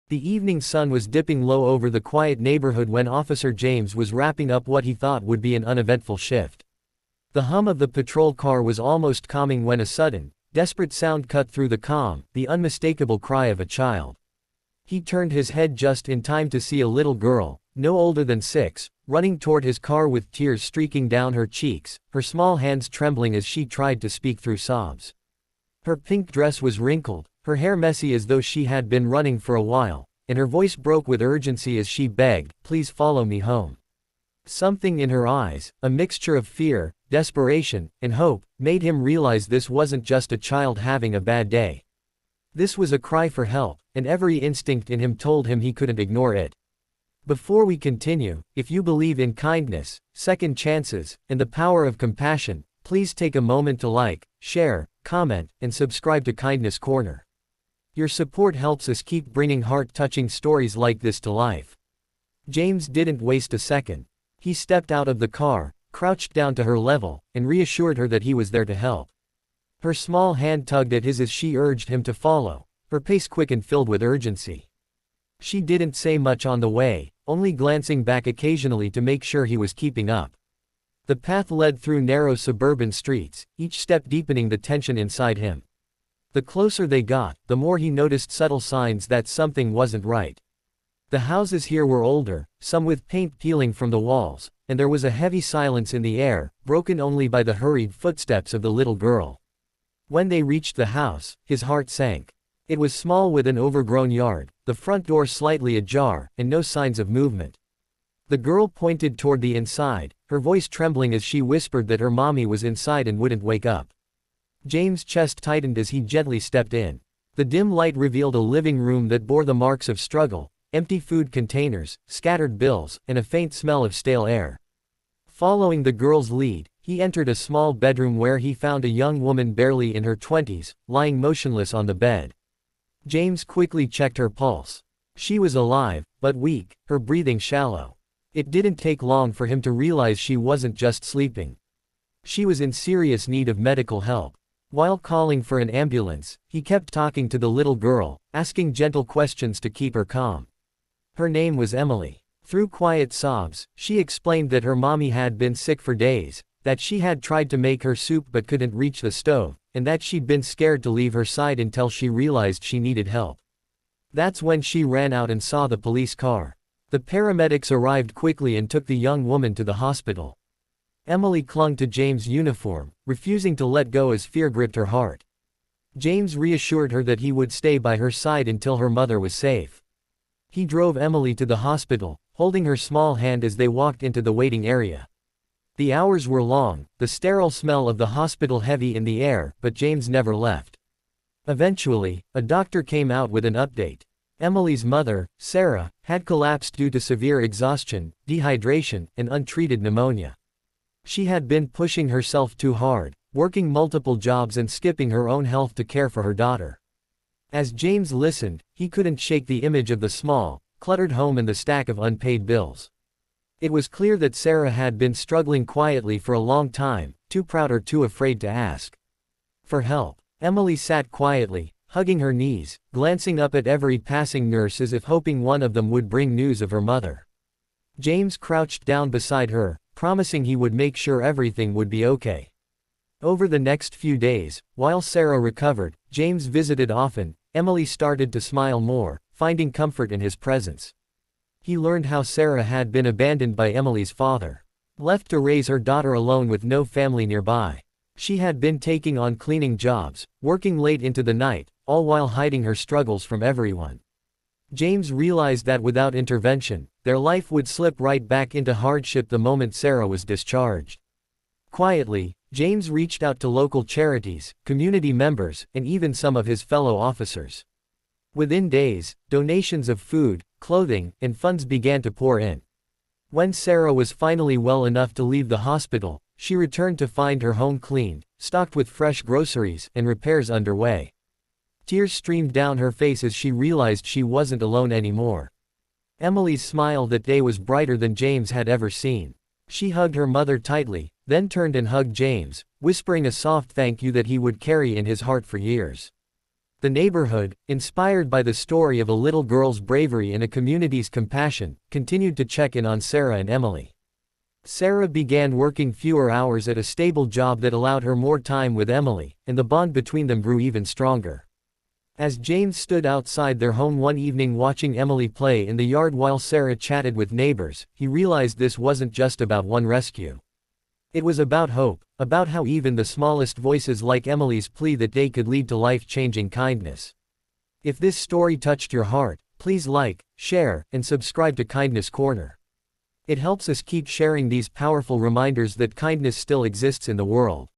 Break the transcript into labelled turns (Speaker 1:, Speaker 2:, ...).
Speaker 1: The evening sun was dipping low over the quiet neighborhood when Officer James was wrapping up what he thought would be an uneventful shift. The hum of the patrol car was almost calming when a sudden, desperate sound cut through the calm, the unmistakable cry of a child. He turned his head just in time to see a little girl, no older than 6, running toward his car with tears streaking down her cheeks, her small hands trembling as she tried to speak through sobs. Her pink dress was wrinkled, her hair messy as though she had been running for a while, and her voice broke with urgency as she begged, "Please follow me home." Something in her eyes, a mixture of fear, desperation, and hope, made him realize this wasn't just a child having a bad day. This was a cry for help, and every instinct in him told him he couldn't ignore it. Before we continue, if you believe in kindness, second chances, and the power of compassion, please take a moment to like, share, comment, and subscribe to Kindness Corner. Your support helps us keep bringing heart-touching stories like this to life. James didn't waste a second. He stepped out of the car, crouched down to her level, and reassured her that he was there to help. Her small hand tugged at his as she urged him to follow, her pace quick and filled with urgency. She didn't say much on the way, only glancing back occasionally to make sure he was keeping up. The path led through narrow suburban streets, each step deepening the tension inside him. The closer they got, the more he noticed subtle signs that something wasn't right. The houses here were older, some with paint peeling from the walls, and there was a heavy silence in the air, broken only by the hurried footsteps of the little girl. When they reached the house, his heart sank. It was small with an overgrown yard, the front door slightly ajar, and no signs of movement. The girl pointed toward the inside, her voice trembling as she whispered that her mommy was inside and wouldn't wake up. James' chest tightened as he gently stepped in. The dim light revealed a living room that bore the marks of struggle, empty food containers, scattered bills, and a faint smell of stale air. Following the girl's lead, he entered a small bedroom where he found a young woman barely in her 20s, lying motionless on the bed. James quickly checked her pulse. She was alive, but weak, her breathing shallow. It didn't take long for him to realize she wasn't just sleeping. She was in serious need of medical help. While calling for an ambulance, he kept talking to the little girl, asking gentle questions to keep her calm. Her name was Emily. Through quiet sobs, she explained that her mommy had been sick for days, that she had tried to make her soup but couldn't reach the stove, and that she'd been scared to leave her side until she realized she needed help. That's when she ran out and saw the police car. The paramedics arrived quickly and took the young woman to the hospital. Emily clung to James' uniform, refusing to let go as fear gripped her heart. James reassured her that he would stay by her side until her mother was safe. He drove Emily to the hospital, holding her small hand as they walked into the waiting area. The hours were long, the sterile smell of the hospital heavy in the air, but James never left. Eventually, a doctor came out with an update. Emily's mother, Sarah, had collapsed due to severe exhaustion, dehydration, and untreated pneumonia. She had been pushing herself too hard, working multiple jobs and skipping her own health to care for her daughter. As James listened, he couldn't shake the image of the small, cluttered home and the stack of unpaid bills. It was clear that Sarah had been struggling quietly for a long time, too proud or too afraid to ask for help. Emily sat quietly, hugging her knees, glancing up at every passing nurse as if hoping one of them would bring news of her mother. James crouched down beside her, promising he would make sure everything would be okay. Over the next few days, while Sarah recovered, James visited often. Emily started to smile more, finding comfort in his presence. He learned how Sarah had been abandoned by Emily's father, left to raise her daughter alone with no family nearby. She had been taking on cleaning jobs, working late into the night, all while hiding her struggles from everyone. James realized that without intervention, their life would slip right back into hardship the moment Sarah was discharged. Quietly, James reached out to local charities, community members, and even some of his fellow officers. Within days, donations of food, clothing, and funds began to pour in. When Sarah was finally well enough to leave the hospital, she returned to find her home cleaned, stocked with fresh groceries, and repairs underway. Tears streamed down her face as she realized she wasn't alone anymore. Emily's smile that day was brighter than James had ever seen. She hugged her mother tightly, then turned and hugged James, whispering a soft thank you that he would carry in his heart for years. The neighborhood, inspired by the story of a little girl's bravery and a community's compassion, continued to check in on Sarah and Emily. Sarah began working fewer hours at a stable job that allowed her more time with Emily, and the bond between them grew even stronger. As James stood outside their home one evening watching Emily play in the yard while Sarah chatted with neighbors, he realized this wasn't just about one rescue. It was about hope, about how even the smallest voices like Emily's plea that day could lead to life-changing kindness. If this story touched your heart, please like, share, and subscribe to Kindness Corner. It helps us keep sharing these powerful reminders that kindness still exists in the world.